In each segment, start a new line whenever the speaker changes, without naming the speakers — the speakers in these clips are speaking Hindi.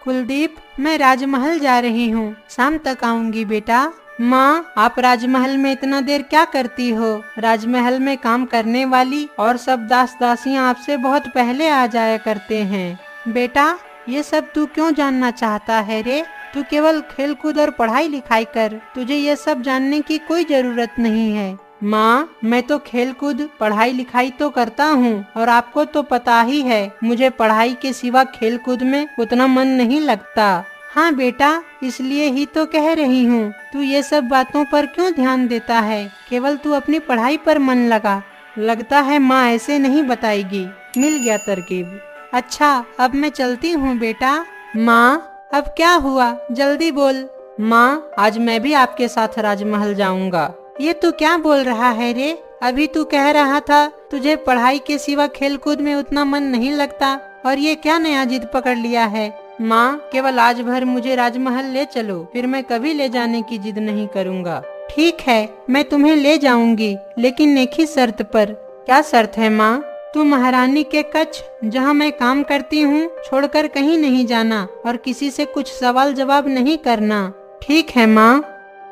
कुलदीप, मैं राजमहल जा रही हूँ, शाम तक आऊंगी बेटा। माँ, आप राजमहल में इतना देर क्या करती हो? राजमहल में काम करने वाली और सब दास दासियाँ आपसे बहुत पहले आ जाया करते हैं। बेटा, ये सब तू क्यों जानना चाहता है रे? तू केवल खेल कूद और पढ़ाई लिखाई कर, तुझे ये सब जानने की कोई जरूरत नहीं है। माँ, मैं तो खेल कूद पढ़ाई लिखाई तो करता हूँ और आपको तो पता ही है मुझे पढ़ाई के सिवा खेल कूद में उतना मन नहीं लगता। हाँ बेटा, इसलिए ही तो कह रही हूँ, तू ये सब बातों पर क्यों ध्यान देता है? केवल तू अपनी पढ़ाई पर मन लगा। लगता है माँ ऐसे नहीं बताएगी। मिल गया तरकीब। अच्छा, अब मैं चलती हूँ बेटा। माँ, अब क्या हुआ? जल्दी बोल। माँ, आज मैं भी आपके साथ राजमहल जाऊंगा। ये तू क्या बोल रहा है रे? अभी तू कह रहा था तुझे पढ़ाई के सिवा खेल कूद में उतना मन नहीं लगता, और ये क्या नया जिद पकड़ लिया है? माँ, केवल आज भर मुझे राजमहल ले चलो, फिर मैं कभी ले जाने की जिद नहीं करूँगा। ठीक है, मैं तुम्हें ले जाऊंगी, लेकिन एक ही शर्त पर। क्या शर्त है माँ? तू महारानी के कक्ष जहाँ मैं काम करती हूँ छोड़कर कहीं नहीं जाना और किसी से कुछ सवाल जवाब नहीं करना। ठीक है माँ।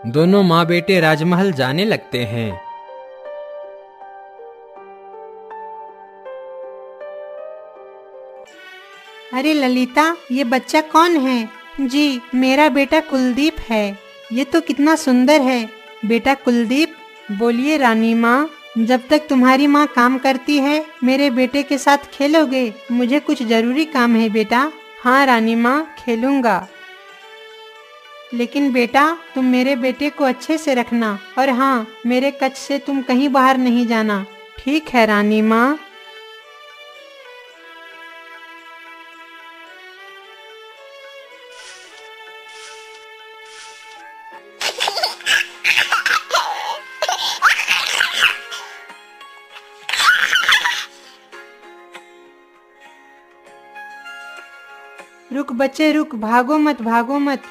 दोनों माँ बेटे राजमहल जाने लगते हैं।
अरे ललिता, ये बच्चा कौन है? जी, मेरा बेटा कुलदीप है। ये तो कितना सुंदर है। बेटा कुलदीप, बोलिए रानी माँ। जब तक तुम्हारी माँ काम करती है मेरे बेटे के साथ खेलोगे? मुझे कुछ जरूरी काम है बेटा। हाँ रानी माँ, खेलूंगा, लेकिन बेटा तुम मेरे बेटे को अच्छे से रखना, और हाँ, मेरे कक्ष से तुम कहीं बाहर नहीं जाना। ठीक है रानी माँ। रुक बच्चे रुक, भागो मत भागो मत।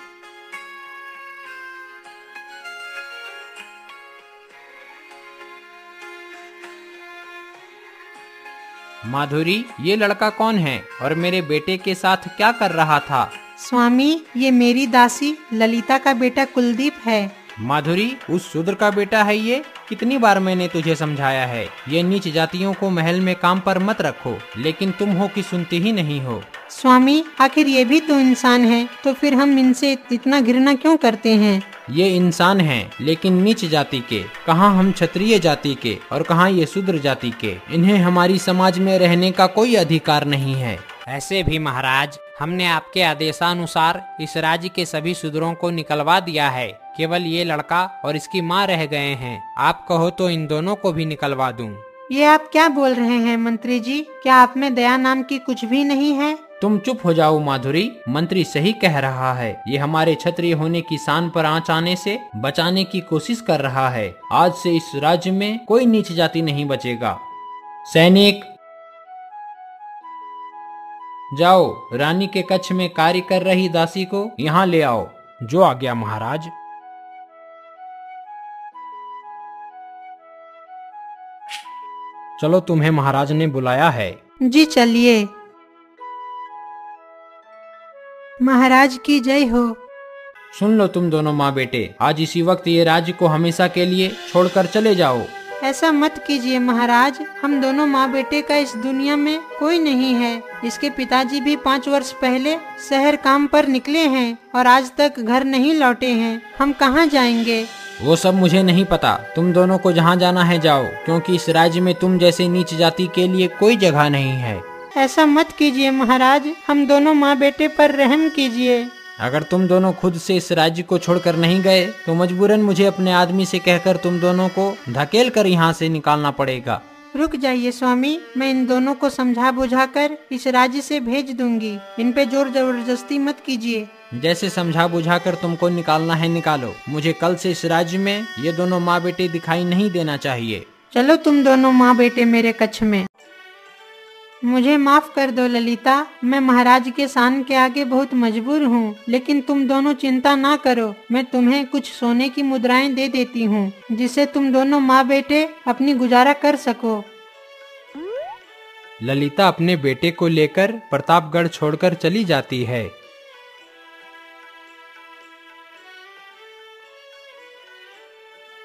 माधुरी, ये लड़का कौन है और मेरे बेटे के साथ क्या कर रहा था?
स्वामी, ये मेरी दासी ललिता का बेटा कुलदीप है।
माधुरी, उस शूद्र का बेटा है ये? कितनी बार मैंने तुझे समझाया है ये नीच जातियों को महल में काम पर मत रखो, लेकिन तुम हो कि सुनती ही नहीं हो।
स्वामी, आखिर ये भी तो इंसान है, तो फिर हम इनसे इतना घृणा क्यों करते हैं?
ये इंसान हैं, लेकिन नीच जाति के। कहाँ हम क्षत्रिय जाति के और कहाँ ये शूद्र जाति के। इन्हें हमारी समाज में रहने का कोई अधिकार नहीं है।
ऐसे भी महाराज, हमने आपके आदेशानुसार इस राज्य के सभी शूद्रों को निकलवा दिया है। केवल ये लड़का और इसकी माँ रह गए हैं। आप कहो तो इन दोनों को भी निकलवा दूं।
ये आप क्या बोल रहे हैं मंत्री जी? क्या आप में दया नाम की कुछ भी नहीं है?
तुम चुप हो जाओ माधुरी, मंत्री सही कह रहा है। ये हमारे क्षत्रिय होने की शान पर आंच आने से बचाने की कोशिश कर रहा है। आज से इस राज्य में कोई नीच जाति नहीं बचेगा। सैनिक, जाओ, रानी के कक्ष में कार्य कर रही दासी को यहाँ ले आओ।
जो आ गया महाराज।
चलो, तुम्हें महाराज ने बुलाया है।
जी चलिए। महाराज की जय हो।
सुन लो तुम दोनों माँ बेटे, आज इसी वक्त ये राज्य को हमेशा के लिए छोड़कर चले जाओ।
ऐसा मत कीजिए महाराज, हम दोनों माँ बेटे का इस दुनिया में कोई नहीं है। इसके पिताजी भी 5 वर्ष पहले शहर काम पर निकले हैं और आज तक घर नहीं लौटे हैं। हम कहाँ जाएंगे?
वो सब मुझे नहीं पता। तुम दोनों को जहाँ जाना है जाओ, क्योंकि इस राज्य में तुम जैसे नीच जाति के लिए कोई जगह नहीं है।
ऐसा मत कीजिए महाराज, हम दोनों माँ बेटे पर रहम कीजिए।
अगर तुम दोनों खुद से इस राज्य को छोड़कर नहीं गए तो मजबूरन मुझे अपने आदमी से कहकर तुम दोनों को धकेल कर यहाँ से निकालना पड़ेगा।
रुक जाइए स्वामी, मैं इन दोनों को समझा बुझाकर इस राज्य से भेज दूंगी। इन पे जोर जबरदस्ती मत कीजिए।
जैसे समझा बुझाकर तुमको निकालना है निकालो। मुझे कल से इस राज्य में ये दोनों माँ बेटे दिखाई नहीं देना चाहिए।
चलो तुम दोनों माँ बेटे मेरे कक्ष में। मुझे माफ कर दो ललिता, मैं महाराज के शान के आगे बहुत मजबूर हूँ, लेकिन तुम दोनों चिंता ना करो। मैं तुम्हें कुछ सोने की मुद्राएं दे देती हूँ, जिससे तुम दोनों माँ बेटे अपनी गुजारा कर सको।
ललिता अपने बेटे को लेकर प्रतापगढ़ छोड़कर चली जाती है।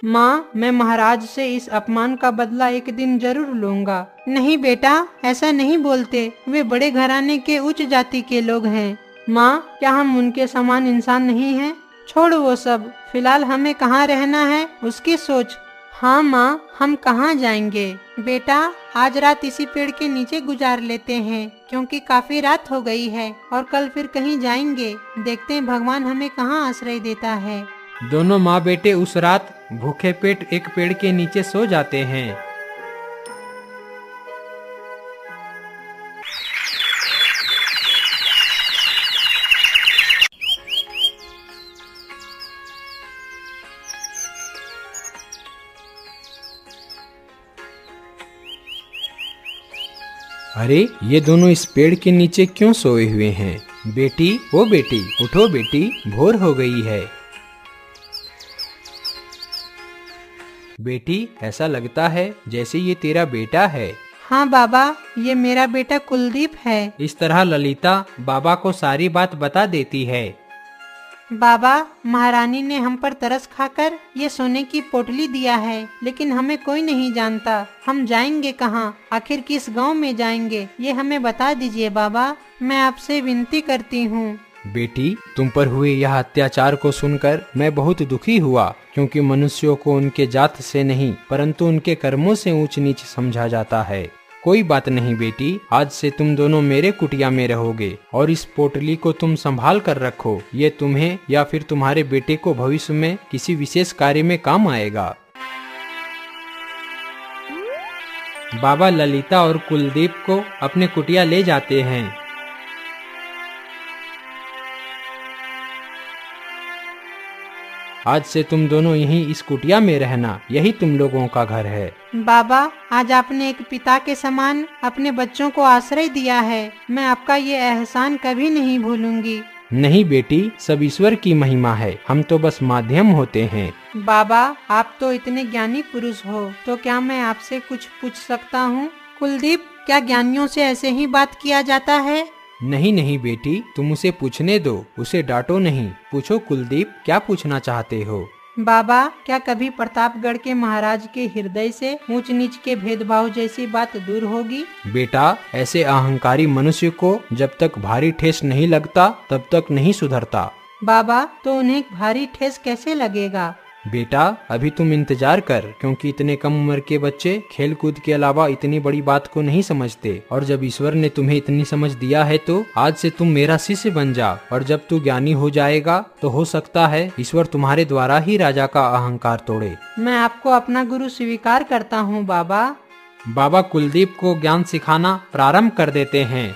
माँ, मैं महाराज से इस अपमान का बदला एक दिन जरूर लूंगा। नहीं बेटा, ऐसा नहीं बोलते, वे बड़े घराने के उच्च जाति के लोग हैं। माँ, क्या हम उनके समान इंसान नहीं हैं? छोड़ वो सब, फिलहाल हमें कहाँ रहना है उसकी सोच। हाँ माँ, हम कहाँ जाएंगे? बेटा, आज रात इसी पेड़ के नीचे गुजार लेते हैं, क्योंकि काफी रात हो गई है और कल फिर कहीं जाएंगे। देखते हैं भगवान हमें कहाँ आश्रय देता है।
दोनों माँ बेटे उस रात भूखे पेट एक पेड़ के नीचे सो जाते हैं। अरे, ये दोनों इस पेड़ के नीचे क्यों सोए हुए हैं? बेटी, ओ बेटी, उठो बेटी, भोर हो गई है। बेटी, ऐसा लगता है जैसे ये तेरा बेटा है।
हाँ बाबा, ये मेरा बेटा कुलदीप है।
इस तरह ललिता बाबा को सारी बात बता देती है।
बाबा, महारानी ने हम पर तरस खाकर ये सोने की पोटली दिया है, लेकिन हमें कोई नहीं जानता। हम जाएंगे कहाँ? आखिर किस गांव में जाएंगे, ये हमें बता दीजिए बाबा। मैं आपसे विनती करती हूँ।
बेटी, तुम पर हुए यह अत्याचार को सुनकर मैं बहुत दुखी हुआ, क्योंकि मनुष्यों को उनके जात से नहीं परंतु उनके कर्मों से ऊंच नीच समझा जाता है। कोई बात नहीं बेटी, आज से तुम दोनों मेरे कुटिया में रहोगे और इस पोटली को तुम संभाल कर रखो। ये तुम्हें या फिर तुम्हारे बेटे को भविष्य में किसी विशेष कार्य में काम आएगा। बाबा ललिता और कुलदीप को अपने कुटिया ले जाते हैं। आज से तुम दोनों यहीं इस कुटिया में रहना, यही तुम लोगों का घर है।
बाबा, आज आपने एक पिता के समान अपने बच्चों को आश्रय दिया है। मैं आपका ये एहसान कभी नहीं भूलूंगी।
नहीं बेटी, सब ईश्वर की महिमा है, हम तो बस माध्यम होते हैं।
बाबा, आप तो इतने ज्ञानी पुरुष हो, तो क्या मैं आपसे कुछ पूछ सकता हूँ? कुलदीप, क्या ज्ञानियों से ऐसे ही बात किया जाता है?
नहीं नहीं बेटी, तुम उसे पूछने दो, उसे डांटो नहीं। पूछो कुलदीप, क्या पूछना चाहते हो?
बाबा, क्या कभी प्रतापगढ़ के महाराज के हृदय से ऊंच नीच के भेदभाव जैसी बात दूर होगी?
बेटा, ऐसे अहंकारी मनुष्य को जब तक भारी ठेस नहीं लगता तब तक नहीं सुधरता।
बाबा, तो उन्हें भारी ठेस कैसे लगेगा?
बेटा, अभी तुम इंतजार कर, क्योंकि इतने कम उम्र के बच्चे खेल कूद के अलावा इतनी बड़ी बात को नहीं समझते। और जब ईश्वर ने तुम्हें इतनी समझ दिया है तो आज से तुम मेरा शिष्य बन जा, और जब तू ज्ञानी हो जाएगा तो हो सकता है ईश्वर तुम्हारे द्वारा ही राजा का अहंकार तोड़े।
मैं आपको अपना गुरु स्वीकार करता हूँ बाबा।
बाबा कुलदीप को ज्ञान सिखाना प्रारंभ कर देते हैं।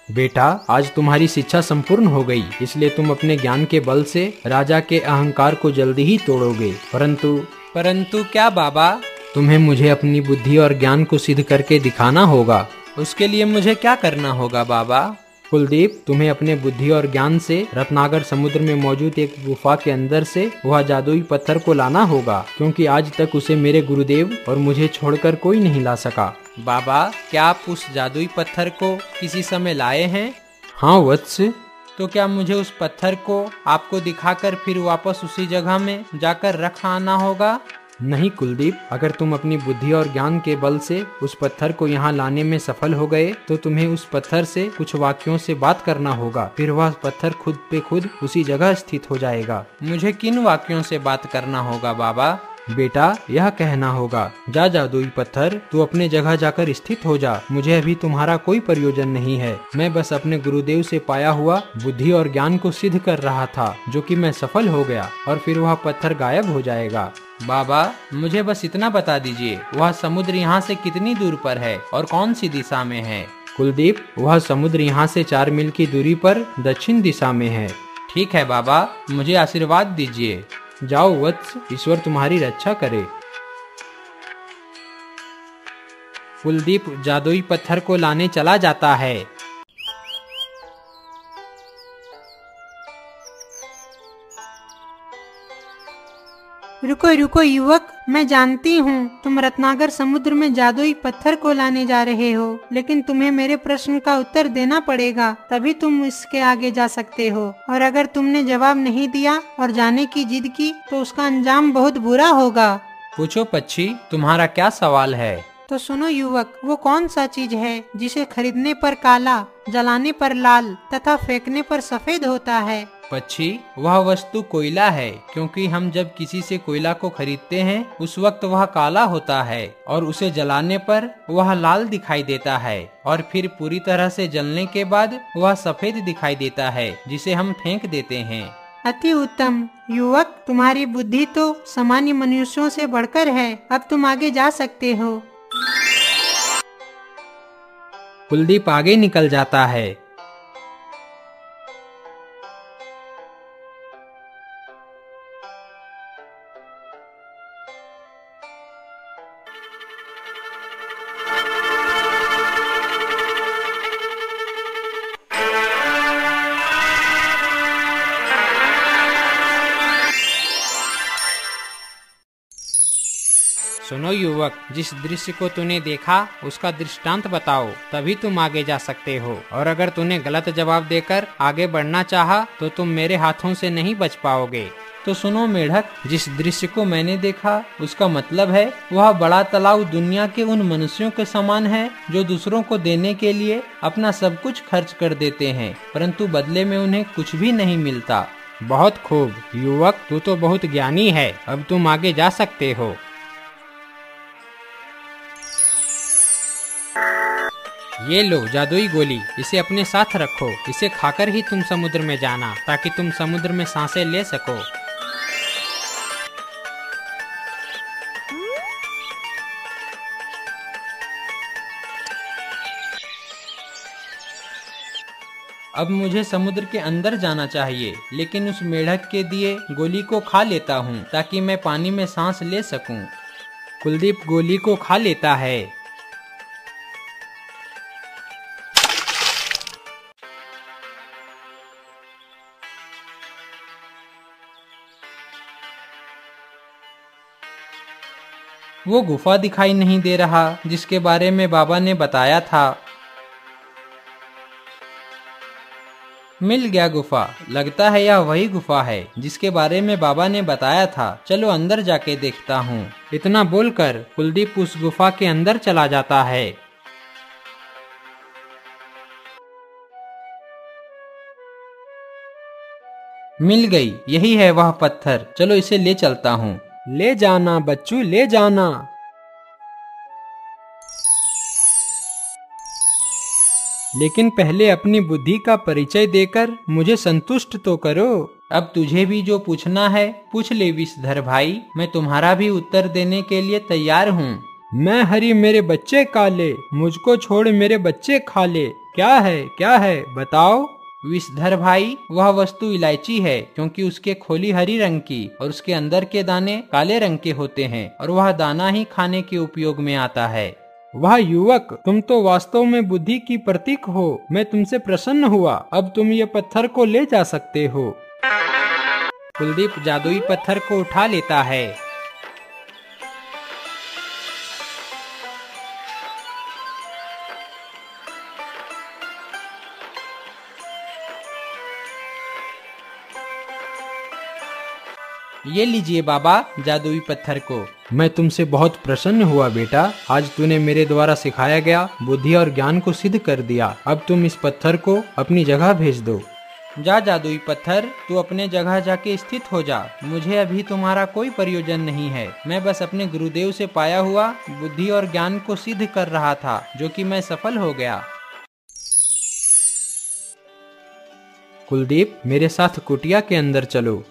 बेटा, आज तुम्हारी शिक्षा संपूर्ण हो गई, इसलिए तुम अपने ज्ञान के बल से राजा के अहंकार को जल्दी ही तोड़ोगे। परंतु क्या बाबा? तुम्हें मुझे अपनी बुद्धि और ज्ञान को सिद्ध करके दिखाना होगा। उसके लिए मुझे क्या करना होगा बाबा? कुलदीप, तुम्हें अपने बुद्धि और ज्ञान से रत्नागर समुद्र में मौजूद एक गुफा के अंदर से वह जादुई पत्थर को लाना होगा, क्योंकि आज तक उसे मेरे गुरुदेव और मुझे छोड़कर कोई नहीं ला सका। बाबा, क्या आप उस जादुई पत्थर को किसी समय लाए हैं? हाँ वत्स। तो क्या मुझे उस पत्थर को आपको दिखाकर फिर वापस उसी जगह में जाकर रख आना होगा? नहीं कुलदीप, अगर तुम अपनी बुद्धि और ज्ञान के बल से उस पत्थर को यहाँ लाने में सफल हो गए तो तुम्हें उस पत्थर से कुछ वाक्यों से बात करना होगा, फिर वह पत्थर खुद पे खुद उसी जगह स्थित हो जाएगा। मुझे किन वाक्यों से बात करना होगा बाबा? बेटा, यह कहना होगा, जा जादुई पत्थर, तू अपने जगह जाकर स्थित हो जा। मुझे अभी तुम्हारा कोई प्रयोजन नहीं है। मैं बस अपने गुरुदेव से पाया हुआ बुद्धि और ज्ञान को सिद्ध कर रहा था, जो कि मैं सफल हो गया, और फिर वह पत्थर गायब हो जाएगा। बाबा, मुझे बस इतना बता दीजिए, वह समुद्र यहाँ से कितनी दूर पर है और कौन सी दिशा में है? कुलदीप, वह समुद्र यहाँ से 4 मील की दूरी पर दक्षिण दिशा में है। ठीक है बाबा, मुझे आशीर्वाद दीजिए। जाओ वत्स, ईश्वर तुम्हारी रक्षा करे। कुलदीप जादुई पत्थर को लाने चला जाता है।
रुको रुको युवक, मैं जानती हूँ तुम रत्नाकर समुद्र में जादुई पत्थर को लाने जा रहे हो, लेकिन तुम्हें मेरे प्रश्न का उत्तर देना पड़ेगा, तभी तुम इसके आगे जा सकते हो। और अगर तुमने जवाब नहीं दिया और जाने की जिद की तो उसका अंजाम बहुत बुरा होगा।
पूछो पक्षी, तुम्हारा क्या सवाल है?
तो सुनो युवक, वो कौन सा चीज है जिसे खरीदने पर काला, जलाने पर लाल तथा फेंकने पर सफेद होता है?
पक्षी, वह वस्तु कोयला है, क्योंकि हम जब किसी से कोयला को खरीदते हैं उस वक्त वह काला होता है और उसे जलाने पर वह लाल दिखाई देता है और फिर पूरी तरह से जलने के बाद वह सफेद दिखाई देता है, जिसे हम फेंक देते हैं।
अति उत्तम युवक, तुम्हारी बुद्धि तो सामान्य मनुष्यों से बढ़कर है। अब तुम आगे जा सकते हो।
कुलदीप आगे निकल जाता है।
सुनो युवक, जिस दृश्य को तूने देखा उसका दृष्टांत बताओ, तभी तुम आगे जा सकते हो। और अगर तूने गलत जवाब देकर आगे बढ़ना चाहा तो तुम मेरे हाथों से नहीं बच पाओगे।
तो सुनो मेढक, जिस दृश्य को मैंने देखा उसका मतलब है वह बड़ा तालाब दुनिया के उन मनुष्यों के समान है जो दूसरों को देने के लिए अपना सब कुछ खर्च कर देते हैं, परंतु बदले में उन्हें कुछ भी नहीं मिलता।
बहुत खूब युवक, तू तो बहुत ज्ञानी है। अब तुम आगे जा सकते हो। ये लो जादुई गोली, इसे अपने साथ रखो। इसे खाकर ही तुम समुद्र में जाना, ताकि तुम समुद्र में सांसें ले सको।
अब मुझे समुद्र के अंदर जाना चाहिए, लेकिन उस मेढक के दिए गोली को खा लेता हूँ ताकि मैं पानी में सांस ले सकूं।
कुलदीप गोली को खा लेता है।
वो गुफा दिखाई नहीं दे रहा जिसके बारे में बाबा ने बताया था। मिल गया गुफा। लगता है यह वही गुफा है जिसके बारे में बाबा ने बताया था। चलो अंदर जाके देखता हूँ।
इतना बोलकर कुलदीप उस गुफा के अंदर चला जाता है।
मिल गई, यही है वह पत्थर। चलो इसे ले चलता हूँ।
ले जाना बच्चू, ले जाना। लेकिन पहले अपनी बुद्धि का परिचय देकर मुझे संतुष्ट तो करो।
अब तुझे भी जो पूछना है पूछ ले विषधर भाई, मैं तुम्हारा भी उत्तर देने के लिए तैयार हूँ।
मैं हरी, मेरे बच्चे काले, मुझको छोड़ मेरे बच्चे खा ले। क्या है बताओ।
विषधर भाई, वह वस्तु इलायची है, क्योंकि उसके खोली हरी रंग की और उसके अंदर के दाने काले रंग के होते हैं और वह दाना ही खाने के उपयोग में आता है।
वाह युवक, तुम तो वास्तव में बुद्धि की प्रतीक हो। मैं तुमसे प्रसन्न हुआ। अब तुम ये पत्थर को ले जा सकते हो। कुलदीप जादुई पत्थर को उठा लेता है।
ये लीजिए बाबा जादुई पत्थर को।
मैं तुमसे बहुत प्रसन्न हुआ बेटा। आज तूने मेरे द्वारा सिखाया गया बुद्धि और ज्ञान को सिद्ध कर दिया। अब तुम इस पत्थर को अपनी जगह भेज दो।
जा जादुई पत्थर, तू अपने जगह जाके स्थित हो जा। मुझे अभी तुम्हारा कोई प्रयोजन नहीं है। मैं बस अपने गुरुदेव से पाया हुआ बुद्धि और ज्ञान को सिद्ध कर रहा था, जो कि मैं सफल हो गया।
कुलदीप, मेरे साथ कुटिया के अंदर चलो।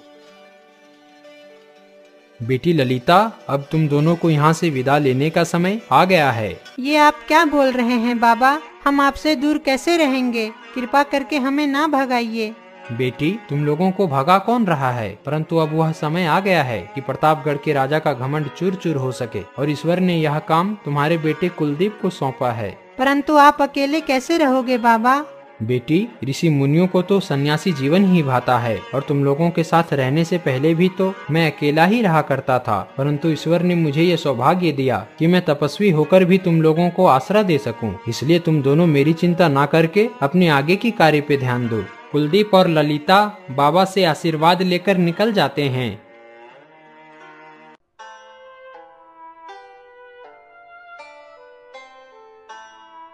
बेटी ललिता, अब तुम दोनों को यहाँ से विदा लेने का समय आ गया है।
ये आप क्या बोल रहे हैं बाबा? हम आपसे दूर कैसे रहेंगे? कृपा करके हमें ना भगाइए।
बेटी, तुम लोगों को भगा कौन रहा है? परंतु अब वह समय आ गया है कि प्रतापगढ़ के राजा का घमंड चूर चूर हो सके, और ईश्वर ने यह काम तुम्हारे बेटे कुलदीप को सौंपा है।
परंतु आप अकेले कैसे रहोगे बाबा?
बेटी, ऋषि मुनियों को तो सन्यासी जीवन ही भाता है और तुम लोगों के साथ रहने से पहले भी तो मैं अकेला ही रहा करता था, परंतु ईश्वर ने मुझे ये सौभाग्य दिया कि मैं तपस्वी होकर भी तुम लोगों को आसरा दे सकूं। इसलिए तुम दोनों मेरी चिंता ना करके अपने आगे की कार्य पे ध्यान दो। कुलदीप और ललिता बाबा से आशीर्वाद लेकर निकल जाते हैं।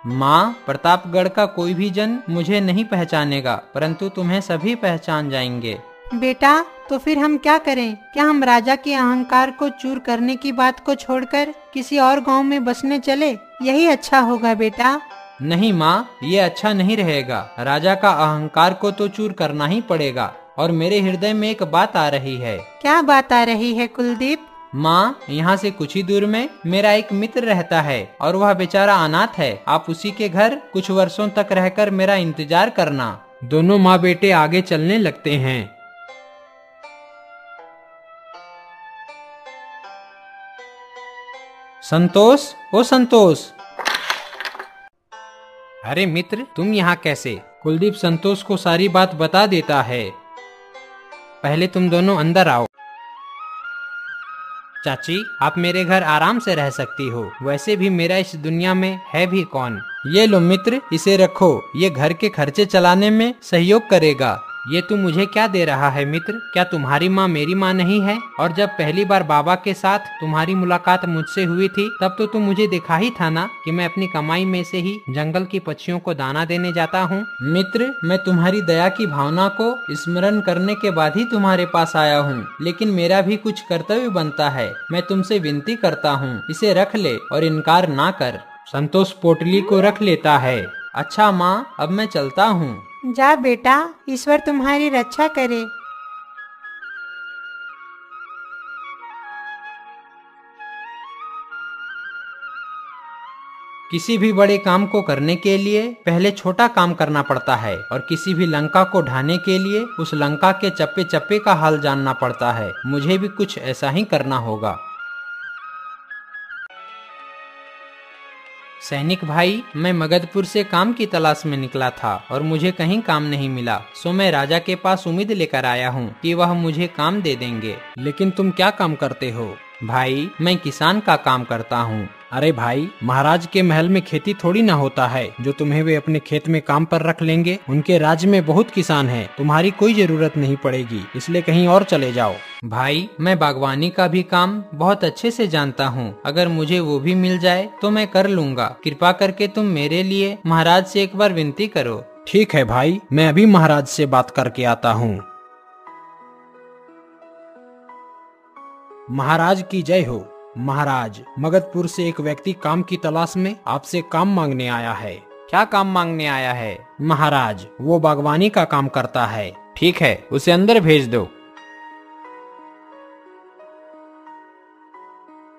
माँ, प्रतापगढ़ का कोई भी जन मुझे नहीं पहचानेगा, परंतु तुम्हें सभी पहचान जाएंगे।
बेटा, तो फिर हम क्या करें? क्या हम राजा के अहंकार को चूर करने की बात को छोड़कर किसी और गांव में बसने चले? यही अच्छा होगा बेटा।
नहीं माँ, ये अच्छा नहीं रहेगा। राजा का अहंकार को तो चूर करना ही पड़ेगा। और मेरे हृदय में एक बात आ रही है।
क्या बात आ रही है कुलदीप?
माँ, यहाँ से कुछ ही दूर में मेरा एक मित्र रहता है और वह बेचारा अनाथ है। आप उसी के घर कुछ वर्षों तक रहकर मेरा इंतजार करना। दोनों माँ बेटे आगे चलने लगते हैं। संतोष, ओ संतोष।
अरे मित्र, तुम यहाँ कैसे?
कुलदीप संतोष को सारी बात बता देता है।
पहले तुम दोनों अंदर आओ। चाची, आप मेरे घर आराम से रह सकती हो। वैसे भी मेरा इस दुनिया में है भी कौन।
ये लो मित्र, इसे रखो। ये घर के खर्चे चलाने में सहयोग करेगा।
ये तू मुझे क्या दे रहा है मित्र? क्या तुम्हारी माँ मेरी माँ नहीं है? और जब पहली बार बाबा के साथ तुम्हारी मुलाकात मुझसे हुई थी तब तो तुम मुझे देखा ही था ना कि मैं अपनी कमाई में से ही जंगल की पक्षियों को दाना देने जाता हूँ।
मित्र, मैं तुम्हारी दया की भावना को स्मरण करने के बाद ही तुम्हारे पास आया हूँ, लेकिन मेरा भी कुछ कर्तव्य बनता है। मैं तुमसे विनती करता हूँ, इसे रख ले और इनकार ना कर।
संतोष पोटली को रख लेता है।
अच्छा माँ, अब मैं चलता हूँ।
जा बेटा, ईश्वर तुम्हारी रक्षा करे।
किसी भी बड़े काम को करने के लिए पहले छोटा काम करना पड़ता है और किसी भी लंका को ढाने के लिए उस लंका के चप्पे चप्पे का हाल जानना पड़ता है। मुझे भी कुछ ऐसा ही करना होगा।
सैनिक भाई, मैं मगधपुर से काम की तलाश में निकला था और मुझे कहीं काम नहीं मिला, सो मैं राजा के पास उम्मीद लेकर आया हूँ कि वह मुझे काम दे देंगे।
लेकिन तुम क्या काम करते हो?
भाई, मैं किसान का काम करता हूँ।
अरे भाई, महाराज के महल में खेती थोड़ी ना होता है जो तुम्हें वे अपने खेत में काम पर रख लेंगे। उनके राज्य में बहुत किसान हैं, तुम्हारी कोई जरूरत नहीं पड़ेगी, इसलिए कहीं और चले जाओ।
भाई, मैं बागवानी का भी काम बहुत अच्छे से जानता हूँ। अगर मुझे वो भी मिल जाए तो मैं कर लूँगा। कृपा करके तुम मेरे लिए महाराज से एक बार विनती करो।
ठीक है भाई, मैं अभी महाराज से बात करके आता हूँ। महाराज की जय हो। महाराज, मगधपुर से एक व्यक्ति काम की तलाश में आपसे काम मांगने आया है।
क्या काम मांगने आया है?
महाराज, वो बागवानी का काम करता है।
ठीक है, उसे अंदर भेज दो।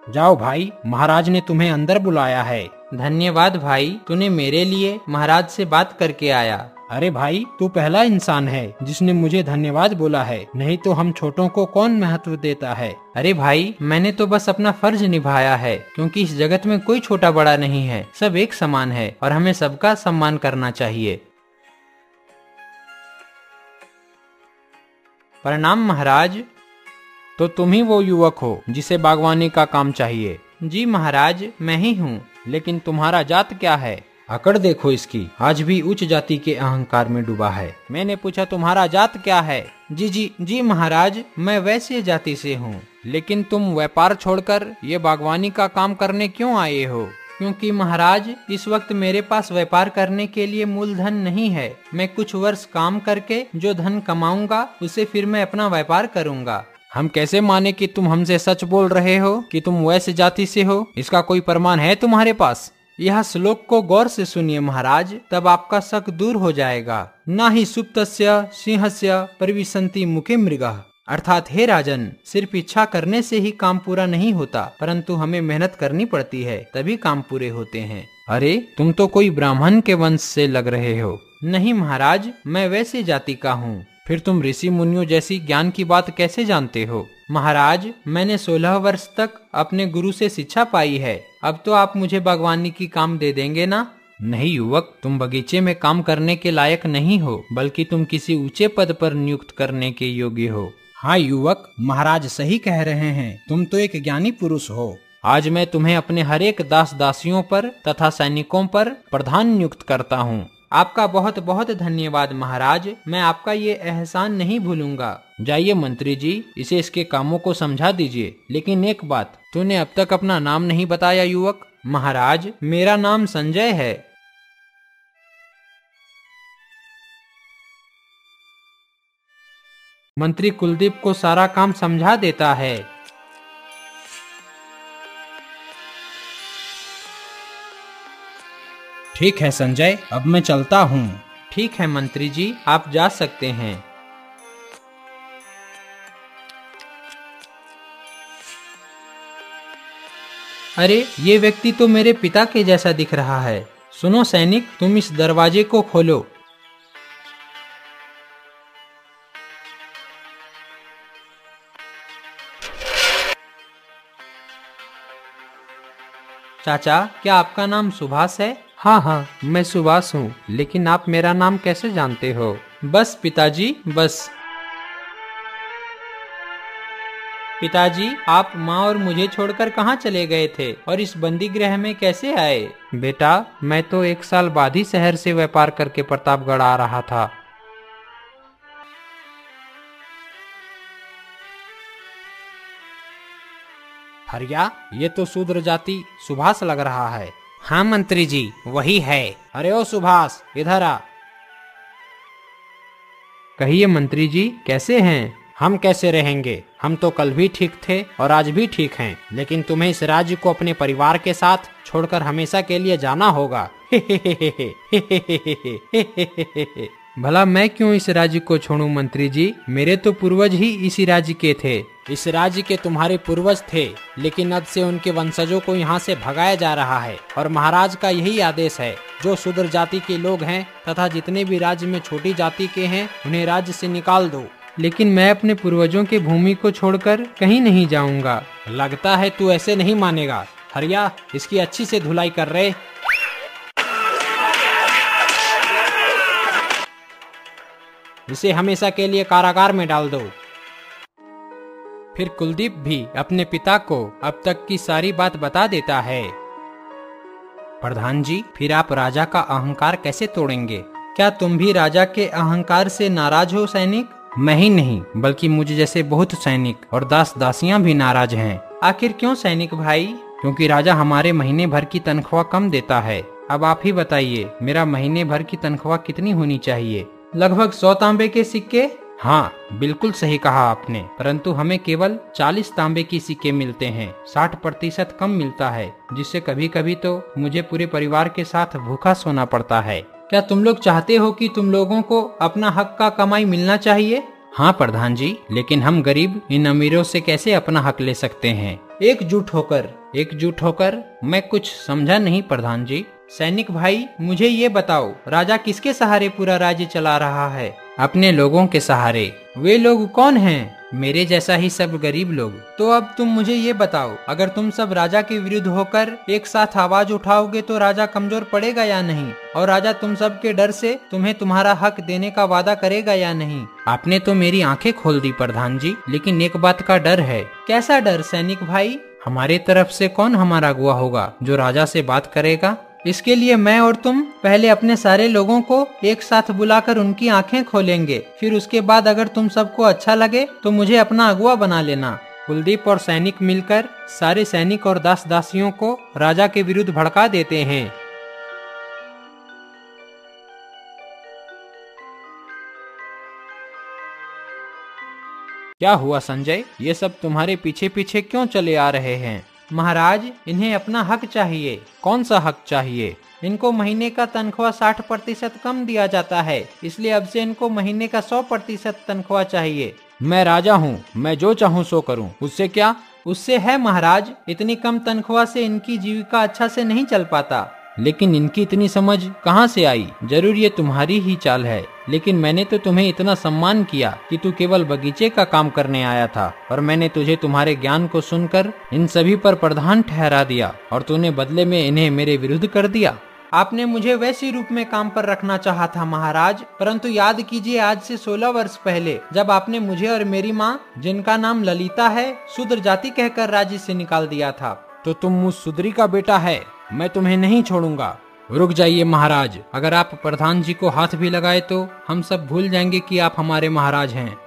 जाओ भाई, महाराज ने तुम्हें अंदर बुलाया है।
धन्यवाद भाई, तूने मेरे लिए महाराज से बात करके आया।
अरे भाई, तू पहला इंसान है जिसने मुझे धन्यवाद बोला है, नहीं तो हम छोटों को कौन महत्व देता है।
अरे भाई, मैंने तो बस अपना फर्ज निभाया है, क्योंकि इस जगत में कोई छोटा बड़ा नहीं है, सब एक समान है और हमें सबका सम्मान करना चाहिए। प्रणाम महाराज।
तो तुम ही वो युवक हो जिसे बागवानी का काम चाहिए?
जी महाराज, मैं ही हूँ।
लेकिन तुम्हारा जात क्या है? अकड़ देखो इसकी, आज भी उच्च जाति के अहंकार में डूबा है।
मैंने पूछा तुम्हारा जात क्या है? जी महाराज, मैं वैश्य जाति से हूँ।
लेकिन तुम व्यापार छोड़कर ये बागवानी का काम करने क्यों आए हो?
क्योंकि महाराज, इस वक्त मेरे पास व्यापार करने के लिए मूलधन नहीं है। मैं कुछ वर्ष काम करके जो धन कमाऊंगा उसे फिर मैं अपना व्यापार करूंगा।
हम कैसे माने कि तुम हमसे सच बोल रहे हो कि तुम वैश्य जाति से हो? इसका कोई प्रमाण है तुम्हारे पास?
यह श्लोक को गौर से सुनिए महाराज, तब आपका शक दूर हो जाएगा। ना ही सुप्तस्य सिंहस्य परिविशन्ति मुखे मृगः। अर्थात हे राजन, सिर्फ इच्छा करने से ही काम पूरा नहीं होता, परंतु हमें मेहनत करनी पड़ती है, तभी काम पूरे होते हैं।
अरे, तुम तो कोई ब्राह्मण के वंश से लग रहे हो।
नहीं महाराज, मैं वैसे जाति का हूँ।
फिर तुम ऋषि मुनियों जैसी ज्ञान की बात कैसे जानते हो?
महाराज, मैंने 16 वर्ष तक अपने गुरु से शिक्षा पाई है। अब तो आप मुझे बागवानी की काम दे देंगे ना?
नहीं युवक, तुम बगीचे में काम करने के लायक नहीं हो, बल्कि तुम किसी ऊंचे पद पर नियुक्त करने के योग्य हो।
हाँ युवक, महाराज सही कह रहे हैं, तुम तो एक ज्ञानी पुरुष हो।
आज मैं तुम्हें अपने हर एक दास दासियों पर तथा सैनिकों पर प्रधान नियुक्त करता हूँ।
आपका बहुत बहुत धन्यवाद महाराज, मैं आपका ये एहसान नहीं भूलूंगा।
जाइए मंत्री जी, इसे इसके कामों को समझा दीजिए। लेकिन एक बात, तूने अब तक अपना नाम नहीं बताया युवक।
महाराज, मेरा नाम संजय है। मंत्री कुलदीप को सारा काम समझा देता है।
ठीक है संजय, अब मैं चलता हूँ।
ठीक है मंत्री जी, आप जा सकते हैं। अरे, ये व्यक्ति तो मेरे पिता के जैसा दिख रहा है। सुनो सैनिक, तुम इस दरवाजे को खोलो। चाचा, क्या आपका नाम सुभाष है?
हाँ हाँ, मैं सुभाष हूँ, लेकिन आप मेरा नाम कैसे जानते हो?
बस पिताजी, बस। पिताजी, आप माँ और मुझे छोड़कर कहाँ चले गए थे और इस बंदी गृह में कैसे आए?
बेटा, मैं तो 1 साल बाद ही शहर से व्यापार करके प्रतापगढ़ आ रहा था।
हरिया, ये तो शूद्र जाति सुभाष लग रहा है।
हाँ मंत्री जी, वही है।
अरे ओ सुभाष, इधर आ।
कहिए मंत्री जी, कैसे हैं?
हम कैसे रहेंगे, हम तो कल भी ठीक थे और आज भी ठीक हैं, लेकिन तुम्हें इस राज्य को अपने परिवार के साथ छोड़कर हमेशा के लिए जाना होगा।
भला मैं क्यों इस राज्य को छोड़ूं मंत्री जी? मेरे तो पूर्वज ही इसी राज्य के थे।
इस राज्य के तुम्हारे पूर्वज थे, लेकिन अब से उनके वंशजों को यहाँ से भगाया जा रहा है और महाराज का यही आदेश है, जो शूद्र जाति के लोग हैं तथा जितने भी राज्य में छोटी जाति के हैं, उन्हें राज्य से निकाल दो।
लेकिन मैं अपने पूर्वजों के भूमि को छोड़कर कहीं नहीं जाऊंगा।
लगता है तू ऐसे नहीं मानेगा। हरिया, इसकी अच्छी से धुलाई कर रहे। इसे हमेशा के लिए कारागार में डाल दो।
फिर कुलदीप भी अपने पिता को अब तक की सारी बात बता देता है।
प्रधान जी, फिर आप राजा का अहंकार कैसे तोड़ेंगे?
क्या तुम भी राजा के अहंकार से नाराज हो सैनिक?
मैं ही नहीं, बल्कि मुझे जैसे बहुत सैनिक और दास दासियां भी नाराज हैं।
आखिर क्यों सैनिक भाई?
क्योंकि राजा हमारे महीने भर की तनख्वाह कम देता है।
अब आप ही बताइए, मेरा महीने भर की तनख्वाह कितनी होनी चाहिए? लगभग 100 तांबे के सिक्के।
हाँ, बिल्कुल सही कहा आपने, परंतु हमें केवल 40 तांबे की सिक्के मिलते हैं। 60% कम मिलता है, जिससे कभी कभी तो मुझे पूरे परिवार के साथ भूखा सोना पड़ता है।
क्या तुम लोग चाहते हो कि तुम लोगों को अपना हक का कमाई मिलना चाहिए?
हाँ प्रधान जी, लेकिन हम गरीब इन अमीरों से कैसे अपना हक ले सकते हैं?
एकजुट होकर।
एकजुट होकर? मैं कुछ समझा नहीं प्रधान जी।
सैनिक भाई, मुझे ये बताओ, राजा किसके सहारे पूरा राज्य चला रहा है?
अपने लोगों के सहारे।
वे लोग कौन हैं?
मेरे जैसा ही सब गरीब लोग।
तो अब तुम मुझे ये बताओ, अगर तुम सब राजा के विरुद्ध होकर एक साथ आवाज उठाओगे तो राजा कमजोर पड़ेगा या नहीं? और राजा तुम सब के डर से तुम्हें तुम्हारा हक देने का वादा करेगा या नहीं?
आपने तो मेरी आंखें खोल दी प्रधान जी, लेकिन एक बात का डर है।
कैसा डर सैनिक भाई?
हमारे तरफ से कौन हमारा अगुआ होगा जो राजा से बात करेगा?
इसके लिए मैं और तुम पहले अपने सारे लोगों को एक साथ बुलाकर उनकी आंखें खोलेंगे। फिर उसके बाद अगर तुम सबको अच्छा लगे तो मुझे अपना अगुआ बना लेना। कुलदीप और सैनिक मिलकर सारे सैनिक और दास दासियों को राजा के विरुद्ध भड़का देते हैं।
क्या हुआ संजय, ये सब तुम्हारे पीछे पीछे क्यों चले आ रहे हैं?
महाराज, इन्हें अपना हक चाहिए।
कौन सा हक चाहिए?
इनको महीने का तनख्वाह 60% कम दिया जाता है, इसलिए अब से इनको महीने का 100% तनख्वाह चाहिए।
मैं राजा हूँ, मैं जो चाहूँ सो करूँ, उससे क्या?
उससे है महाराज, इतनी कम तनख्वाह से इनकी जीविका अच्छा से नहीं चल पाता।
लेकिन इनकी इतनी समझ कहाँ से आई? जरूर ये तुम्हारी ही चाल है, लेकिन मैंने तो तुम्हें इतना सम्मान किया कि तू केवल बगीचे का काम करने आया था, और मैंने तुझे तुम्हारे ज्ञान को सुनकर इन सभी पर प्रधान ठहरा दिया, और तूने बदले में इन्हें मेरे विरुद्ध कर दिया।
आपने मुझे वैसी रूप में काम पर रखना चाहा था महाराज, परंतु याद कीजिए आज से 16 वर्ष पहले जब आपने मुझे और मेरी माँ, जिनका नाम ललिता है, शूद्र जाति कहकर राज्य से निकाल दिया था।
तो तुम उस शूद्री का बेटा है, मैं तुम्हें नहीं छोड़ूंगा।
रुक जाइए महाराज, अगर आप प्रधान जी को हाथ भी लगाए तो हम सब भूल जाएंगे कि आप हमारे महाराज हैं।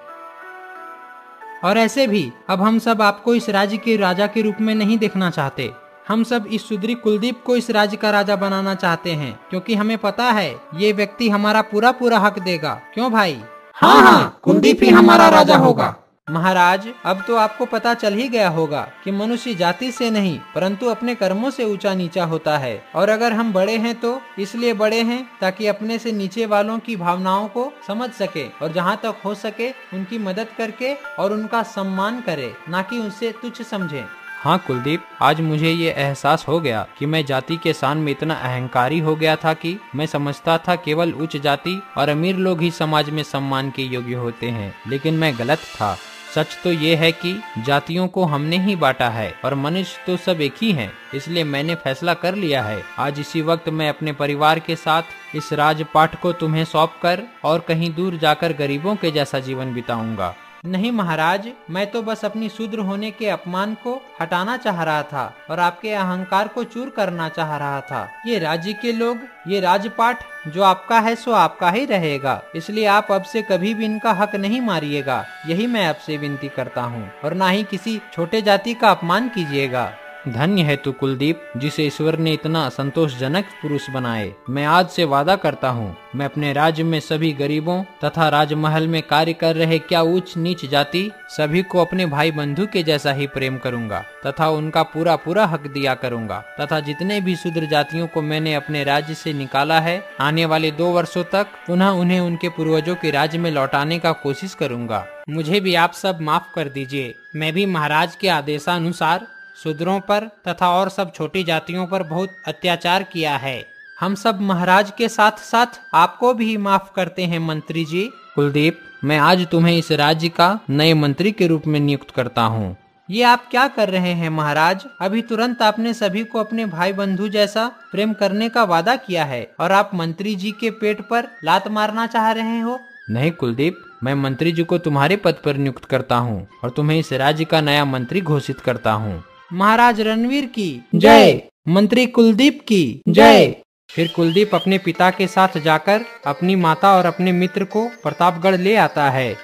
और ऐसे भी अब हम सब आपको इस राज्य के राजा के रूप में नहीं देखना चाहते। हम सब इस शूद्री कुलदीप को इस राज्य का राजा बनाना चाहते हैं, क्योंकि हमें पता है ये व्यक्ति हमारा पूरा पूरा हक देगा। क्यों भाई?
हाँ, कुलदीप ही हमारा राजा होगा।
महाराज, अब तो आपको पता चल ही गया होगा कि मनुष्य जाति से नहीं परंतु अपने कर्मों से ऊंचा नीचा होता है। और अगर हम बड़े हैं तो इसलिए बड़े हैं ताकि अपने से नीचे वालों की भावनाओं को समझ सके और जहाँ तक हो सके उनकी मदद करके और उनका सम्मान करे, ना कि उनसे तुच्छ समझे।
हाँ कुलदीप, आज मुझे ये एहसास हो गया कि मैं जाति के शान में इतना अहंकारी हो गया था कि मैं समझता था केवल उच्च जाति और अमीर लोग ही समाज में सम्मान के योग्य होते हैं, लेकिन मैं गलत था। सच तो ये है कि जातियों को हमने ही बांटा है और मनुष्य तो सब एक ही हैं। इसलिए मैंने फैसला कर लिया है, आज इसी वक्त मैं अपने परिवार के साथ इस राजपाट को तुम्हें सौंपकर और कहीं दूर जाकर गरीबों के जैसा जीवन बिताऊंगा।
नहीं महाराज, मैं तो बस अपनी शूद्र होने के अपमान को हटाना चाह रहा था और आपके अहंकार को चूर करना चाह रहा था। ये राज्य के लोग, ये राजपाट जो आपका है सो आपका ही रहेगा, इसलिए आप अब से कभी भी इनका हक नहीं मारिएगा। यही मैं आपसे विनती करता हूँ, और ना ही किसी छोटे जाति का अपमान कीजिएगा।
धन्य है तू कुलदीप, जिसे ईश्वर ने इतना संतोषजनक पुरुष बनाए। मैं आज से वादा करता हूँ, मैं अपने राज्य में सभी गरीबों तथा राजमहल में कार्य कर रहे क्या ऊंच नीच जाति सभी को अपने भाई बंधु के जैसा ही प्रेम करूंगा तथा उनका पूरा पूरा हक दिया करूंगा। तथा जितने भी शूद्र जातियों को मैंने अपने राज्य से निकाला है, आने वाले 2 वर्षों तक पुनः उन्हें उनके पूर्वजों के राज्य में लौटाने का कोशिश करूंगा।
मुझे भी आप सब माफ कर दीजिए। मैं भी महाराज के आदेशानुसार शूद्रों पर तथा और सब छोटी जातियों पर बहुत अत्याचार किया है।
हम सब महाराज के साथ साथ आपको भी माफ करते हैं मंत्री जी।
कुलदीप, मैं आज तुम्हें इस राज्य का नए मंत्री के रूप में नियुक्त करता हूँ।
ये आप क्या कर रहे हैं महाराज? अभी तुरंत आपने सभी को अपने भाई बंधु जैसा प्रेम करने का वादा किया है और आप मंत्री जी के पेट पर लात मारना चाह रहे हो।
नहीं कुलदीप, मैं मंत्री जी को तुम्हारे पद पर नियुक्त करता हूँ और तुम्हें इस राज्य का नया मंत्री घोषित करता हूँ।
महाराज रणवीर की
जय।
मंत्री कुलदीप की
जय।
फिर कुलदीप अपने पिता के साथ जाकर अपनी माता और अपने मित्र को प्रतापगढ़ ले आता है